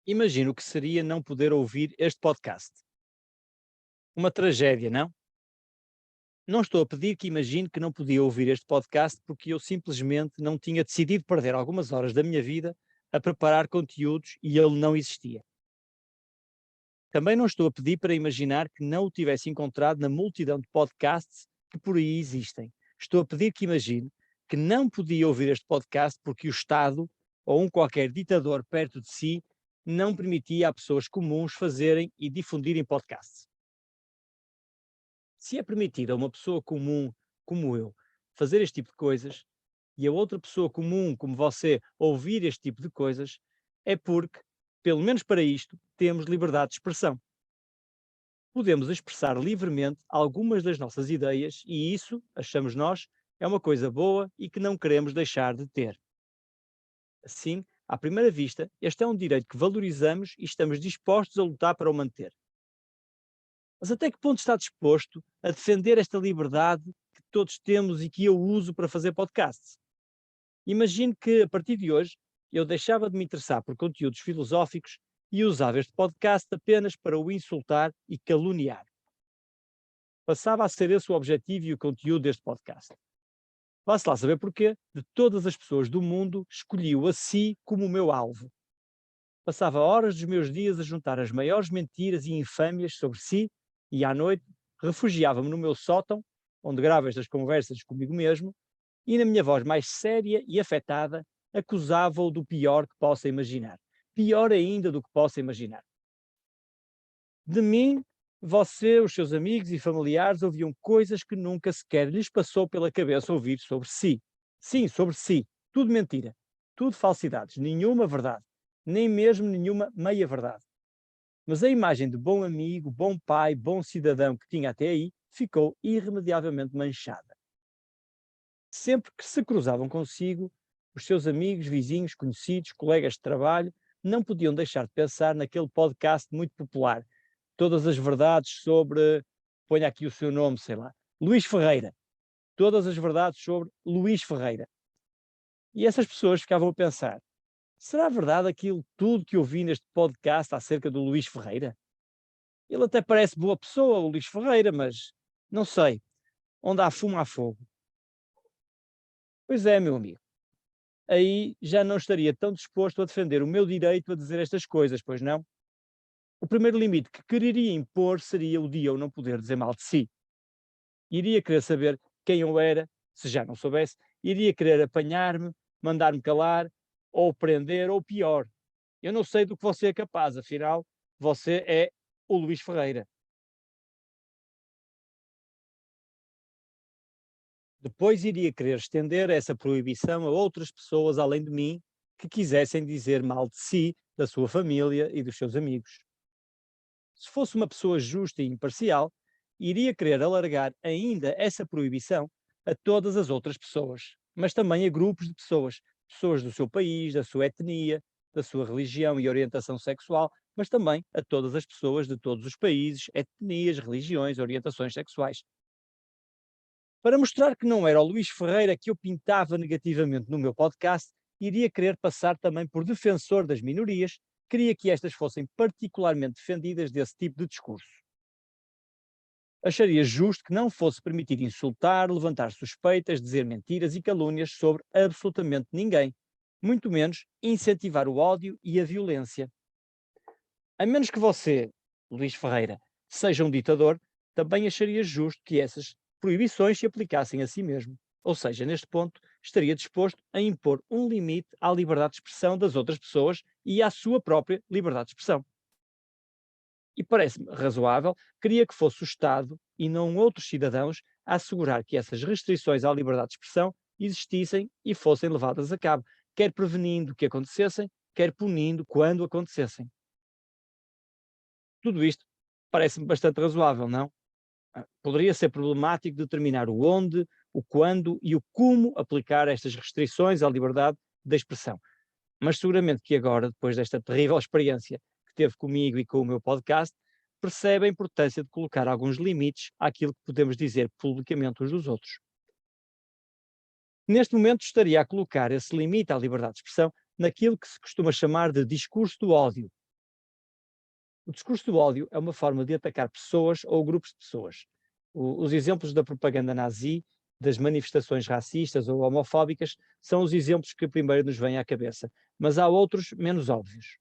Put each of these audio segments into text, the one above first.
Imagina o que seria não poder ouvir este podcast. Uma tragédia, não? Não estou a pedir que imagine que não podia ouvir este podcast porque eu simplesmente não tinha decidido perder algumas horas da minha vida a preparar conteúdos e ele não existia. Também não estou a pedir para imaginar que não o tivesse encontrado na multidão de podcasts que por aí existem. Estou a pedir que imagine que não podia ouvir este podcast porque o Estado ou um qualquer ditador perto de si não permitia a pessoas comuns fazerem e difundirem podcasts. Se é permitido a uma pessoa comum como eu fazer este tipo de coisas e a outra pessoa comum como você ouvir este tipo de coisas, é porque, pelo menos para isto, temos liberdade de expressão. Podemos expressar livremente algumas das nossas ideias e isso, achamos nós, é uma coisa boa e que não queremos deixar de ter. Assim, à primeira vista, este é um direito que valorizamos e estamos dispostos a lutar para o manter. Mas até que ponto está disposto a defender esta liberdade que todos temos e que eu uso para fazer podcasts? Imagine que, a partir de hoje, eu deixava de me interessar por conteúdos filosóficos e usava este podcast apenas para o insultar e caluniar. Passava a ser esse o objetivo e o conteúdo deste podcast. Vá-se lá saber porquê, de todas as pessoas do mundo, escolhi-o a si como o meu alvo. Passava horas dos meus dias a juntar as maiores mentiras e infâmias sobre si e, à noite, refugiava-me no meu sótão, onde gravo estas conversas comigo mesmo, e, na minha voz mais séria e afetada, acusava-o do pior que possa imaginar. Pior ainda do que possa imaginar. De mim, você, os seus amigos e familiares ouviam coisas que nunca sequer lhes passou pela cabeça ouvir sobre si. Sim, sobre si. Tudo mentira. Tudo falsidades. Nenhuma verdade. Nem mesmo nenhuma meia-verdade. Mas a imagem de bom amigo, bom pai, bom cidadão que tinha até aí ficou irremediavelmente manchada. Sempre que se cruzavam consigo, os seus amigos, vizinhos, conhecidos, colegas de trabalho, não podiam deixar de pensar naquele podcast muito popular. Todas as verdades sobre, ponha aqui o seu nome, sei lá, Luís Ferreira. Todas as verdades sobre Luís Ferreira. E essas pessoas ficavam a pensar: será verdade aquilo tudo que eu vi neste podcast acerca do Luís Ferreira? Ele até parece boa pessoa, o Luís Ferreira, mas não sei. Onde há fumo há fogo. Pois é, meu amigo. Aí já não estaria tão disposto a defender o meu direito a dizer estas coisas, pois não? O primeiro limite que quereria impor seria o de eu não poder dizer mal de si. Iria querer saber quem eu era, se já não soubesse, iria querer apanhar-me, mandar-me calar, ou prender, ou pior. Eu não sei do que você é capaz, afinal, você é o Luís Ferreira. Depois iria querer estender essa proibição a outras pessoas além de mim que quisessem dizer mal de si, da sua família e dos seus amigos. Se fosse uma pessoa justa e imparcial, iria querer alargar ainda essa proibição a todas as outras pessoas, mas também a grupos de pessoas, pessoas do seu país, da sua etnia, da sua religião e orientação sexual, mas também a todas as pessoas de todos os países, etnias, religiões, orientações sexuais. Para mostrar que não era o Luís Ferreira que eu pintava negativamente no meu podcast, iria querer passar também por defensor das minorias, queria que estas fossem particularmente defendidas desse tipo de discurso. Acharia justo que não fosse permitido insultar, levantar suspeitas, dizer mentiras e calúnias sobre absolutamente ninguém, muito menos incentivar o ódio e a violência. A menos que você, Luís Ferreira, seja um ditador, também acharia justo que essas proibições se aplicassem a si mesmo. Ou seja, neste ponto, estaria disposto a impor um limite à liberdade de expressão das outras pessoas e à sua própria liberdade de expressão. E parece-me razoável, queria que fosse o Estado e não outros cidadãos a assegurar que essas restrições à liberdade de expressão existissem e fossem levadas a cabo, quer prevenindo que acontecessem, quer punindo quando acontecessem. Tudo isto parece-me bastante razoável, não? Poderia ser problemático determinar o onde, o quando e o como aplicar estas restrições à liberdade de expressão. Mas seguramente que agora, depois desta terrível experiência que teve comigo e com o meu podcast, percebe a importância de colocar alguns limites àquilo que podemos dizer publicamente uns dos outros. Neste momento estaria a colocar esse limite à liberdade de expressão naquilo que se costuma chamar de discurso do ódio. O discurso do ódio é uma forma de atacar pessoas ou grupos de pessoas. Os exemplos da propaganda nazi, das manifestações racistas ou homofóbicas, são os exemplos que primeiro nos vêm à cabeça, mas há outros menos óbvios.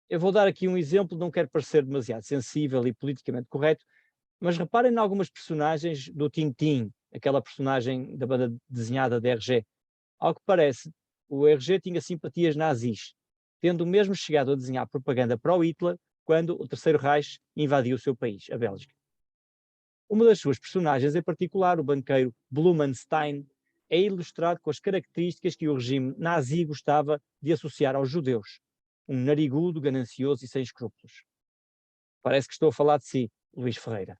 Eu vou dar aqui um exemplo, não quero parecer demasiado sensível e politicamente correto, mas reparem em algumas personagens do Tintin, aquela personagem da banda desenhada da RG. Ao que parece, o RG tinha simpatias nazis, tendo mesmo chegado a desenhar propaganda para o Hitler quando o Terceiro Reich invadiu o seu país, a Bélgica. Uma das suas personagens em particular, o banqueiro Blumenstein, é ilustrado com as características que o regime nazi gostava de associar aos judeus. Um narigudo, ganancioso e sem escrúpulos. Parece que estou a falar de si, Luís Ferreira.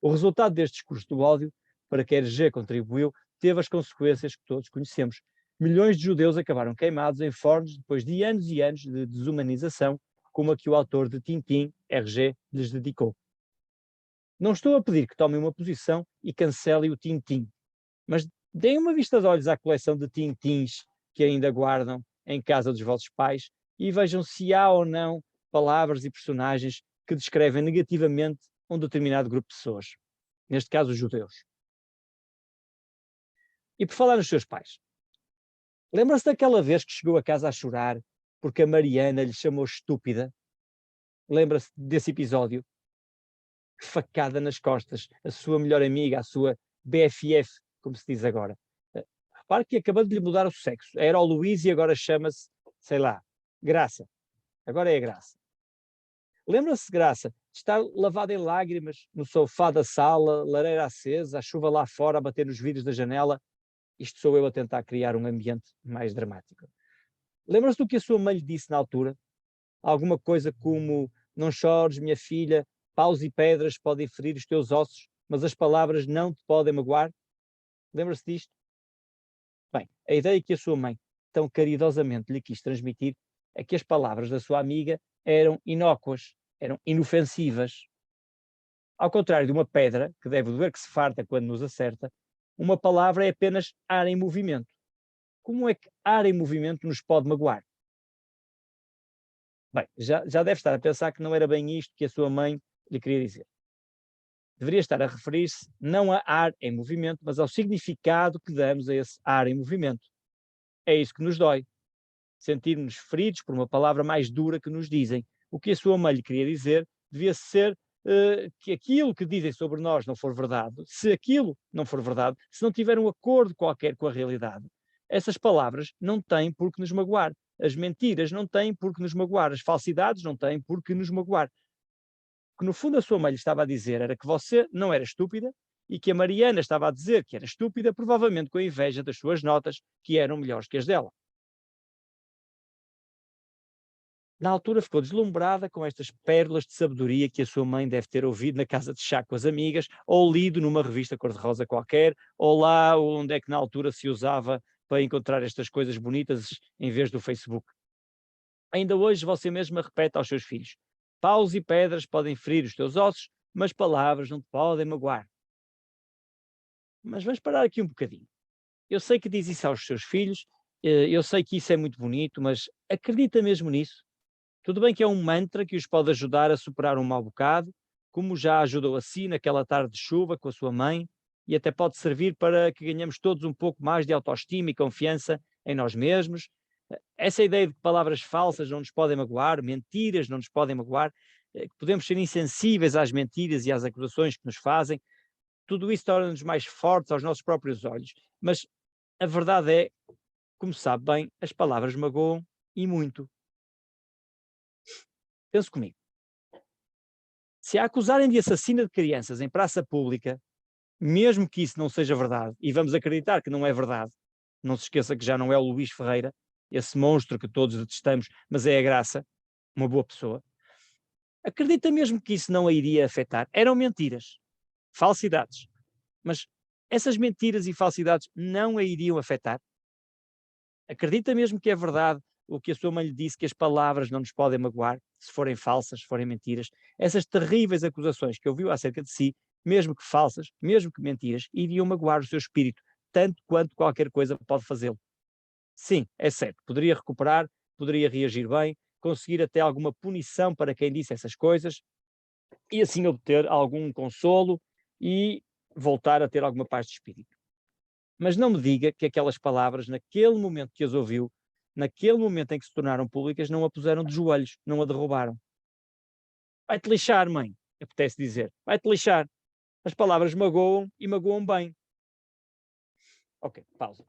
O resultado deste discurso do ódio, para que a RG contribuiu, teve as consequências que todos conhecemos. Milhões de judeus acabaram queimados em fornos depois de anos e anos de desumanização, como a que o autor de Tintin, RG, lhes dedicou. Não estou a pedir que tomem uma posição e cancelem o Tintin, mas deem uma vista de olhos à coleção de Tintins que ainda guardam em casa dos vossos pais e vejam se há ou não palavras e personagens que descrevem negativamente um determinado grupo de pessoas, neste caso os judeus. E por falar nos seus pais, lembra-se daquela vez que chegou a casa a chorar porque a Mariana lhe chamou estúpida? Lembra-se desse episódio? Que facada nas costas, a sua melhor amiga, a sua BFF, como se diz agora. Repare que acabou de lhe mudar o sexo. Era o Luís e agora chama-se, sei lá, Graça. Agora é a Graça. Lembra-se, Graça, de estar lavada em lágrimas no sofá da sala, lareira acesa, a chuva lá fora a bater nos vidros da janela? Isto sou eu a tentar criar um ambiente mais dramático. Lembra-se do que a sua mãe lhe disse na altura? Alguma coisa como: não chores, minha filha, paus e pedras podem ferir os teus ossos, mas as palavras não te podem magoar? Lembra-se disto? Bem, a ideia que a sua mãe tão caridosamente lhe quis transmitir é que as palavras da sua amiga eram inócuas, eram inofensivas. Ao contrário de uma pedra, que deve doer que se farta quando nos acerta, uma palavra é apenas ar em movimento. Como é que ar em movimento nos pode magoar? Bem, já deve estar a pensar que não era bem isto que a sua mãe lhe queria dizer. Deveria estar a referir-se não a ar em movimento, mas ao significado que damos a esse ar em movimento. É isso que nos dói. Sentir-nos feridos por uma palavra mais dura que nos dizem. O que a sua mãe lhe queria dizer devia ser que aquilo que dizem sobre nós não for verdade, se aquilo não for verdade, se não tiver um acordo qualquer com a realidade, essas palavras não têm por que nos magoar. As mentiras não têm por que nos magoar. As falsidades não têm por que nos magoar. O que no fundo a sua mãe lhe estava a dizer era que você não era estúpida e que a Mariana estava a dizer que era estúpida, provavelmente com a inveja das suas notas, que eram melhores que as dela. Na altura ficou deslumbrada com estas pérolas de sabedoria que a sua mãe deve ter ouvido na casa de chá com as amigas, ou lido numa revista cor-de-rosa qualquer, ou lá onde é que na altura se usava para encontrar estas coisas bonitas em vez do Facebook. Ainda hoje você mesma repete aos seus filhos: paus e pedras podem ferir os teus ossos, mas palavras não te podem magoar. Mas vamos parar aqui um bocadinho. Eu sei que diz isso aos seus filhos, eu sei que isso é muito bonito, mas acredita mesmo nisso? Tudo bem que é um mantra que os pode ajudar a superar um mau bocado, como já ajudou a si naquela tarde de chuva com a sua mãe, e até pode servir para que ganhemos todos um pouco mais de autoestima e confiança em nós mesmos. Essa ideia de que palavras falsas não nos podem magoar, mentiras não nos podem magoar, que podemos ser insensíveis às mentiras e às acusações que nos fazem, tudo isso torna-nos mais fortes aos nossos próprios olhos. Mas a verdade é, como sabe bem, as palavras magoam e muito. Pense comigo. Se a acusarem de assassina de crianças em praça pública, mesmo que isso não seja verdade, e vamos acreditar que não é verdade, não se esqueça que já não é o Luís Ferreira, esse monstro que todos detestamos, mas é a Graça, uma boa pessoa, acredita mesmo que isso não a iria afetar? Eram mentiras, falsidades, mas essas mentiras e falsidades não a iriam afetar? Acredita mesmo que é verdade o que a sua mãe lhe disse, que as palavras não nos podem magoar, se forem falsas, se forem mentiras? Essas terríveis acusações que ouviu acerca de si, mesmo que falsas, mesmo que mentiras, iriam magoar o seu espírito, tanto quanto qualquer coisa pode fazê-lo. Sim, é certo, poderia recuperar, poderia reagir bem, conseguir até alguma punição para quem disse essas coisas e assim obter algum consolo e voltar a ter alguma paz de espírito. Mas não me diga que aquelas palavras, naquele momento que as ouviu, naquele momento em que se tornaram públicas, não a puseram de joelhos, não a derrubaram. Vai-te lixar, mãe, apetece dizer. Vai-te lixar. As palavras magoam e magoam bem. Ok, pausa.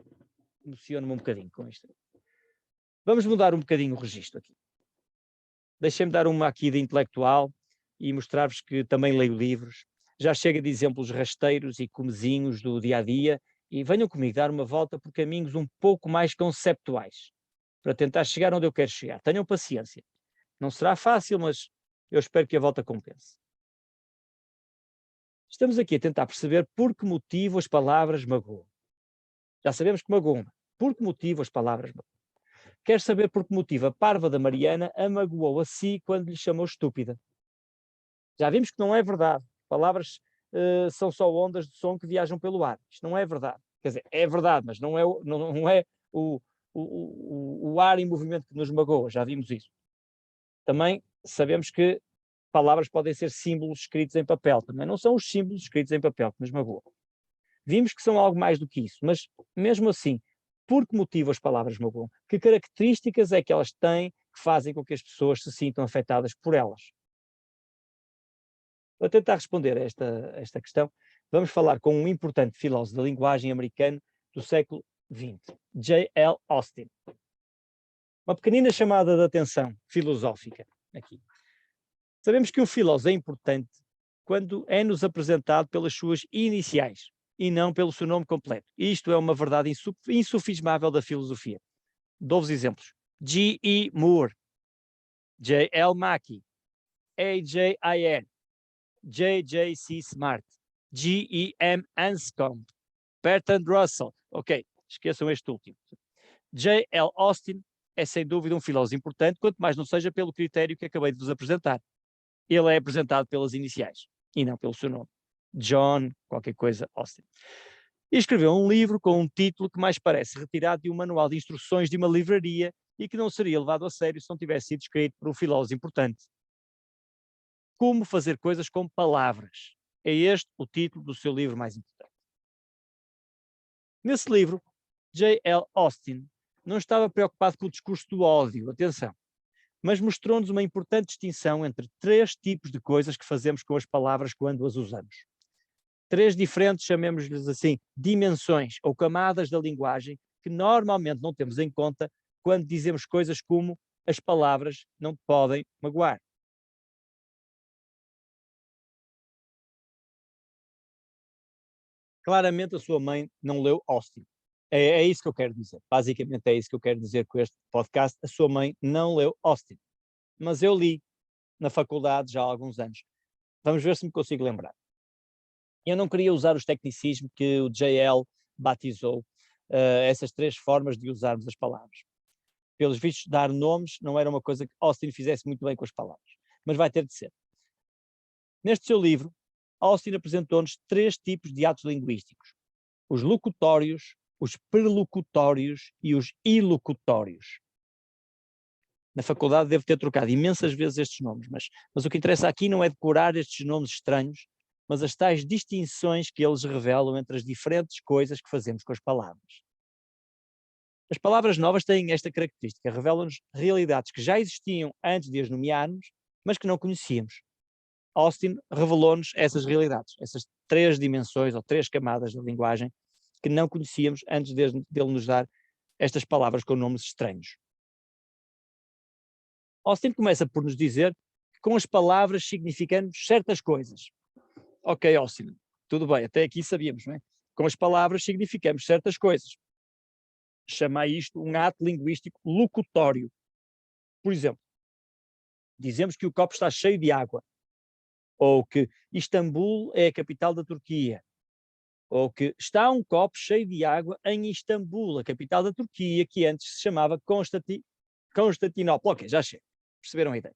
Emociono-me um bocadinho com isto. Vamos mudar um bocadinho o registro aqui. Deixem-me dar uma aqui de intelectual e mostrar-vos que também leio livros. Já chega de exemplos rasteiros e comezinhos do dia-a-dia e venham comigo dar uma volta por caminhos um pouco mais conceptuais para tentar chegar onde eu quero chegar. Tenham paciência. Não será fácil, mas eu espero que a volta compense. Estamos aqui a tentar perceber por que motivo as palavras magoam. Já sabemos que magoam. Por que motivo as palavras magoam? Quer saber por que motivo a parva da Mariana a magoou a si quando lhe chamou estúpida? Já vimos que não é verdade. Palavras são só ondas de som que viajam pelo ar. Isto não é verdade. Quer dizer, é verdade, mas não é o ar em movimento que nos magoa. Já vimos isso. Também sabemos que palavras podem ser símbolos escritos em papel. Também não são os símbolos escritos em papel que nos magoam. Vimos que são algo mais do que isso, mas mesmo assim, por que motivo as palavras magoam? Que características é que elas têm que fazem com que as pessoas se sintam afetadas por elas? Para tentar responder a esta questão, vamos falar com um importante filósofo da linguagem americano do século XX, J. L. Austin. Uma pequenina chamada de atenção filosófica aqui. Sabemos que um filósofo é importante quando é-nos apresentado pelas suas iniciais e não pelo seu nome completo. Isto é uma verdade insufismável da filosofia. Dou-vos exemplos. G. E. Moore, J. L. Mackie, A. J. Ayer, J. J. C. Smart, G. E. M. Anscombe, Bertrand Russell. Ok, esqueçam este último. J. L. Austin é sem dúvida um filósofo importante, quanto mais não seja pelo critério que acabei de vos apresentar. Ele é apresentado pelas iniciais e não pelo seu nome. John, qualquer coisa, Austin. E escreveu um livro com um título que mais parece retirado de um manual de instruções de uma livraria e que não seria levado a sério se não tivesse sido escrito por um filósofo importante. Como fazer coisas com palavras. É este o título do seu livro mais importante. Nesse livro, J. L. Austin não estava preocupado com o discurso do ódio, atenção, mas mostrou-nos uma importante distinção entre três tipos de coisas que fazemos com as palavras quando as usamos. Três diferentes, chamemos-lhes assim, dimensões ou camadas da linguagem que normalmente não temos em conta quando dizemos coisas como as palavras não te podem magoar. Claramente a sua mãe não leu Austin. É isso que eu quero dizer. Basicamente é isso que eu quero dizer com este podcast. A sua mãe não leu Austin. Mas eu li na faculdade já há alguns anos. Vamos ver se me consigo lembrar. Eu não queria usar os tecnicismos que o JL batizou, essas três formas de usarmos as palavras. Pelos vistos, dar nomes não era uma coisa que Austin fizesse muito bem com as palavras, mas vai ter de ser. Neste seu livro, Austin apresentou-nos três tipos de atos linguísticos: os locutórios, os perlocutórios e os ilocutórios. Na faculdade devo ter trocado imensas vezes estes nomes, mas o que interessa aqui não é decorar estes nomes estranhos, mas as tais distinções que eles revelam entre as diferentes coisas que fazemos com as palavras. As palavras novas têm esta característica, revelam-nos realidades que já existiam antes de as nomearmos, mas que não conhecíamos. Austin revelou-nos essas realidades, essas três dimensões ou três camadas da linguagem que não conhecíamos antes dele nos dar estas palavras com nomes estranhos. Austin começa por nos dizer que com as palavras significamos certas coisas. Ok, Austin, tudo bem, até aqui sabíamos, não é? Com as palavras significamos certas coisas. Chama isto um ato linguístico locutório. Por exemplo, dizemos que o copo está cheio de água, ou que Istambul é a capital da Turquia, ou que está um copo cheio de água em Istambul, a capital da Turquia, que antes se chamava Constantinopla. Ok, já chega. Perceberam a ideia?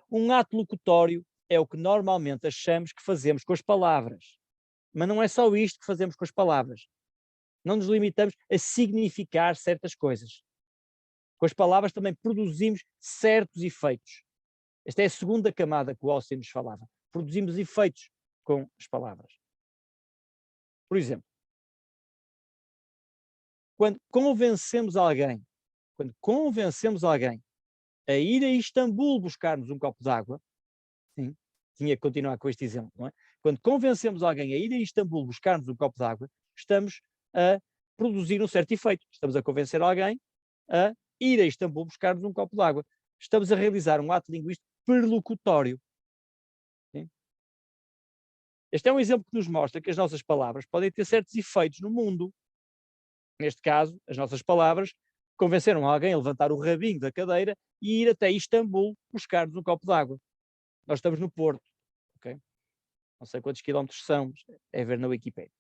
Um ato locutório é o que normalmente achamos que fazemos com as palavras. Mas não é só isto que fazemos com as palavras. Não nos limitamos a significar certas coisas. Com as palavras também produzimos certos efeitos. Esta é a segunda camada que o Austin nos falava. Produzimos efeitos com as palavras. Por exemplo, quando convencemos alguém a ir a Istambul buscar-nos um copo de água, sim, tinha que continuar com este exemplo, não é? Quando convencemos alguém a ir a Istambul buscar-nos um copo de água, estamos a produzir um certo efeito. Estamos a convencer alguém a ir a Istambul buscar-nos um copo de água. Estamos a realizar um ato linguístico perlocutório. Sim? Este é um exemplo que nos mostra que as nossas palavras podem ter certos efeitos no mundo. Neste caso, as nossas palavras convenceram alguém a levantar o rabinho da cadeira e ir até Istambul buscar-nos um copo de água. Nós estamos no Porto, ok? Não sei quantos quilómetros são, é ver na Wikipédia.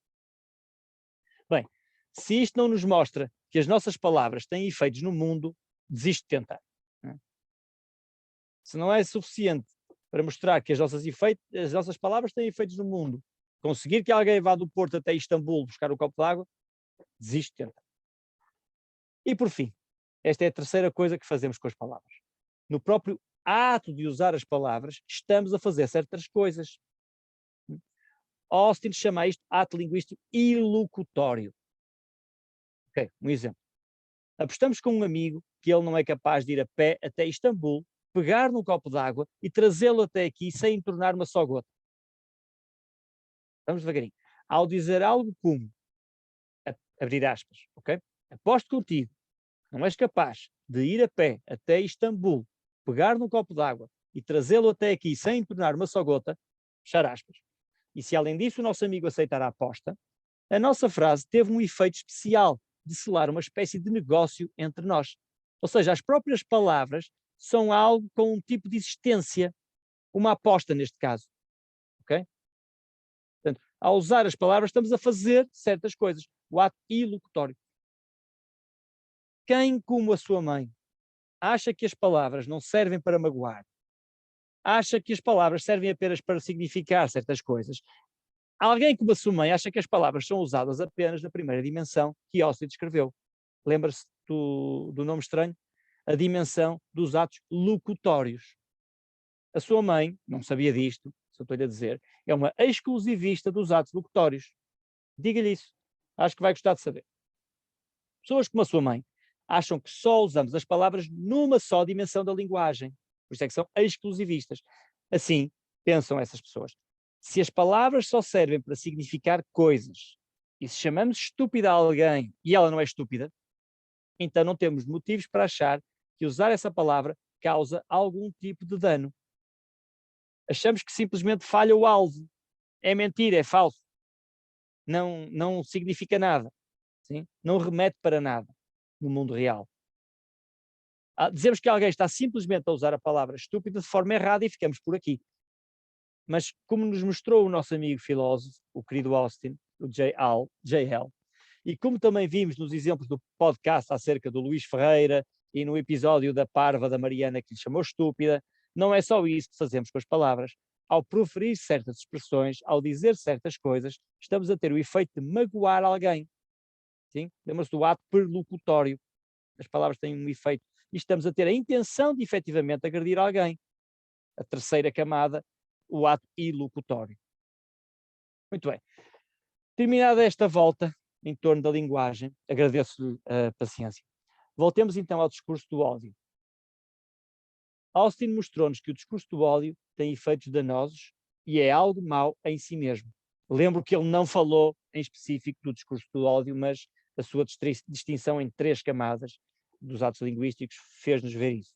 Bem, se isto não nos mostra que as nossas palavras têm efeitos no mundo, desisto de tentar. Não é? Se não é suficiente para mostrar que as nossas palavras têm efeitos no mundo, conseguir que alguém vá do Porto até Istambul buscar um copo de água, desisto de tentar. E por fim, esta é a terceira coisa que fazemos com as palavras. No próprio ato de usar as palavras, estamos a fazer certas coisas. Austin chama isto ato linguístico ilocutório. Ok, um exemplo. Apostamos com um amigo que ele não é capaz de ir a pé até Istambul, pegar num copo de água e trazê-lo até aqui sem entornar uma só gota. Vamos devagarinho. Ao dizer algo como, abrir aspas, ok? Aposto contigo, não és capaz de ir a pé até Istambul, pegar num copo de água e trazê-lo até aqui sem entornar uma só gota, fechar aspas. E se além disso o nosso amigo aceitar a aposta, a nossa frase teve um efeito especial de selar uma espécie de negócio entre nós. Ou seja, as próprias palavras são algo com um tipo de existência, uma aposta neste caso. Ok? Portanto, ao usar as palavras estamos a fazer certas coisas. O ato ilocutório. Quem, como a sua mãe, acha que as palavras não servem para magoar, acha que as palavras servem apenas para significar certas coisas, alguém como a sua mãe acha que as palavras são usadas apenas na primeira dimensão que Austin descreveu. Lembra-se do nome estranho? A dimensão dos atos locutórios. A sua mãe, não sabia disto, se eu estou-lhe a dizer, é uma exclusivista dos atos locutórios. Diga-lhe isso. Acho que vai gostar de saber. Pessoas como a sua mãe acham que só usamos as palavras numa só dimensão da linguagem. Por isso é que são exclusivistas. Assim, pensam essas pessoas. Se as palavras só servem para significar coisas, e se chamamos estúpida a alguém e ela não é estúpida, então não temos motivos para achar que usar essa palavra causa algum tipo de dano. Achamos que simplesmente falha o alvo. É mentira, é falso. Não significa nada. Sim? Não remete para nada no mundo real. Dizemos que alguém está simplesmente a usar a palavra estúpida de forma errada e ficamos por aqui. Mas como nos mostrou o nosso amigo filósofo, o querido Austin, o J.L., e como também vimos nos exemplos do podcast acerca do Luís Ferreira e no episódio da parva da Mariana que lhe chamou estúpida, não é só isso que fazemos com as palavras. Ao proferir certas expressões, ao dizer certas coisas, estamos a ter o efeito de magoar alguém. Sim? Lembra-se do ato perlocutório. As palavras têm um efeito. E estamos a ter a intenção de efetivamente agredir alguém. A terceira camada, o ato ilocutório. Muito bem. Terminada esta volta em torno da linguagem, agradeço-lhe a paciência. Voltemos então ao discurso do ódio. Austin mostrou-nos que o discurso do ódio tem efeitos danosos e é algo mau em si mesmo. Lembro que ele não falou em específico do discurso do ódio, mas a sua distinção em 3 camadas dos atos linguísticos fez-nos ver isso.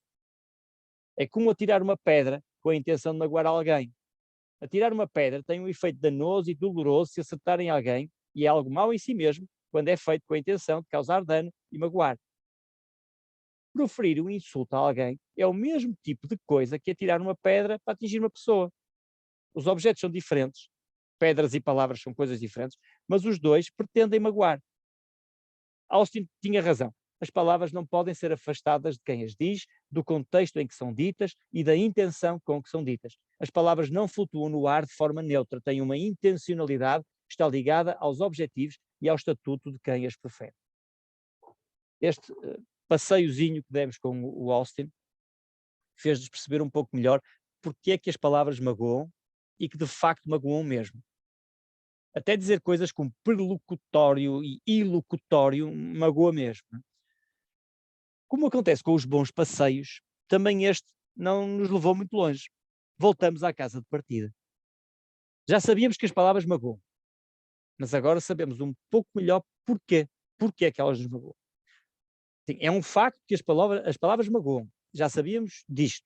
É como atirar uma pedra com a intenção de magoar alguém. Atirar uma pedra tem um efeito danoso e doloroso se acertar em alguém e é algo mau em si mesmo quando é feito com a intenção de causar dano e magoar. Proferir um insulto a alguém é o mesmo tipo de coisa que atirar uma pedra para atingir uma pessoa. Os objetos são diferentes, pedras e palavras são coisas diferentes, mas os dois pretendem magoar. Austin tinha razão. As palavras não podem ser afastadas de quem as diz, do contexto em que são ditas e da intenção com que são ditas. As palavras não flutuam no ar de forma neutra, têm uma intencionalidade que está ligada aos objetivos e ao estatuto de quem as profere. Este passeiozinho que demos com o Austin fez-nos perceber um pouco melhor porque é que as palavras magoam e que de facto magoam mesmo. Até dizer coisas como perlocutório e ilocutório magoa mesmo. Como acontece com os bons passeios, também este não nos levou muito longe. Voltamos à casa de partida. Já sabíamos que as palavras magoam, mas agora sabemos um pouco melhor porquê. Porquê é que elas nos magoam. Sim, é um facto que as palavras magoam. Já sabíamos disto.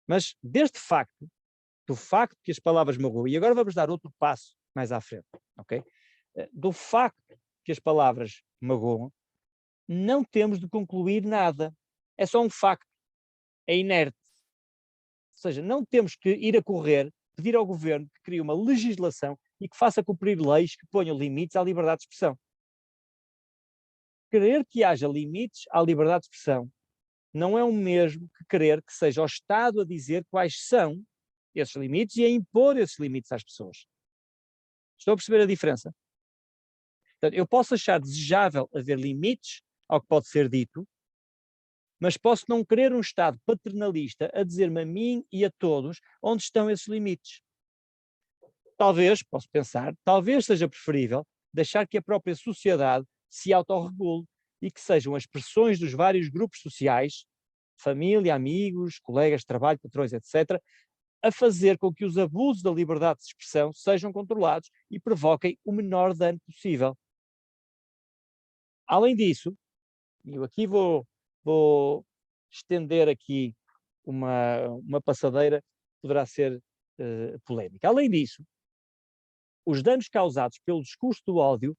Mas deste facto, do facto que as palavras magoam, e agora vamos dar outro passo mais à frente, ok? Do facto que as palavras magoam, não temos de concluir nada. É só um facto. É inerte. Ou seja, não temos que ir a correr, pedir ao governo que crie uma legislação e que faça cumprir leis que ponham limites à liberdade de expressão. Querer que haja limites à liberdade de expressão não é o mesmo que querer que seja o Estado a dizer quais são esses limites e a impor esses limites às pessoas. Estão a perceber a diferença? Portanto, eu posso achar desejável haver limites ao que pode ser dito, mas posso não querer um Estado paternalista a dizer-me a mim e a todos onde estão esses limites. Talvez, posso pensar, talvez seja preferível deixar que a própria sociedade se autorregule e que sejam as pressões dos vários grupos sociais, família, amigos, colegas de trabalho, patrões, etc., a fazer com que os abusos da liberdade de expressão sejam controlados e provoquem o menor dano possível. Além disso, e eu aqui vou estender aqui uma passadeira que poderá ser polémica. Além disso, os danos causados pelo discurso do ódio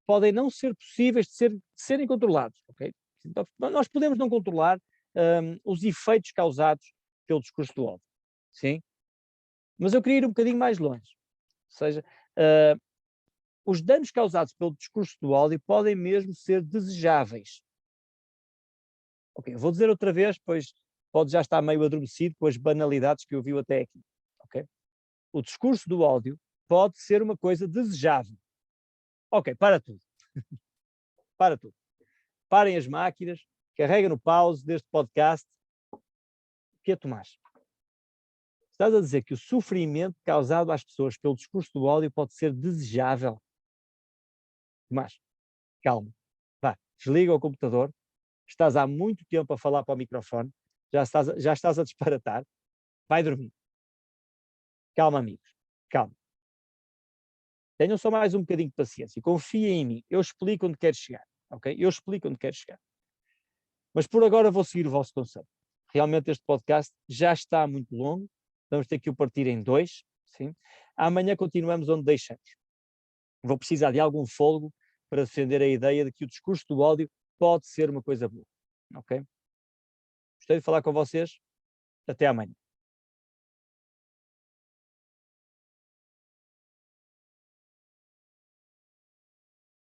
podem não ser possíveis de serem controlados. Okay? Então, nós podemos não controlar os efeitos causados pelo discurso do ódio. Sim? Mas eu queria ir um bocadinho mais longe. Ou seja, os danos causados pelo discurso do ódio podem mesmo ser desejáveis. Ok, vou dizer outra vez, pois pode já estar meio adormecido com as banalidades que ouviu até aqui. Okay? O discurso do ódio pode ser uma coisa desejável. Ok, para tudo. Para tudo. Parem as máquinas, carrega no pause deste podcast. O que é, Tomás? Estás a dizer que o sofrimento causado às pessoas pelo discurso do ódio pode ser desejável? Tomás, calma. Vá, desliga o computador. Estás há muito tempo a falar para o microfone. Já estás a disparatar. Vai dormir. Calma, amigos. Calma. Tenham só mais um bocadinho de paciência. Confiem em mim. Eu explico onde quero chegar. Ok? Eu explico onde quero chegar. Mas por agora vou seguir o vosso conselho. Realmente este podcast já está muito longo. Vamos ter que o partir em 2. Sim? Amanhã continuamos onde deixamos. Vou precisar de algum fôlego para defender a ideia de que o discurso do ódio pode ser uma coisa boa. Ok? Gostei de falar com vocês. Até amanhã.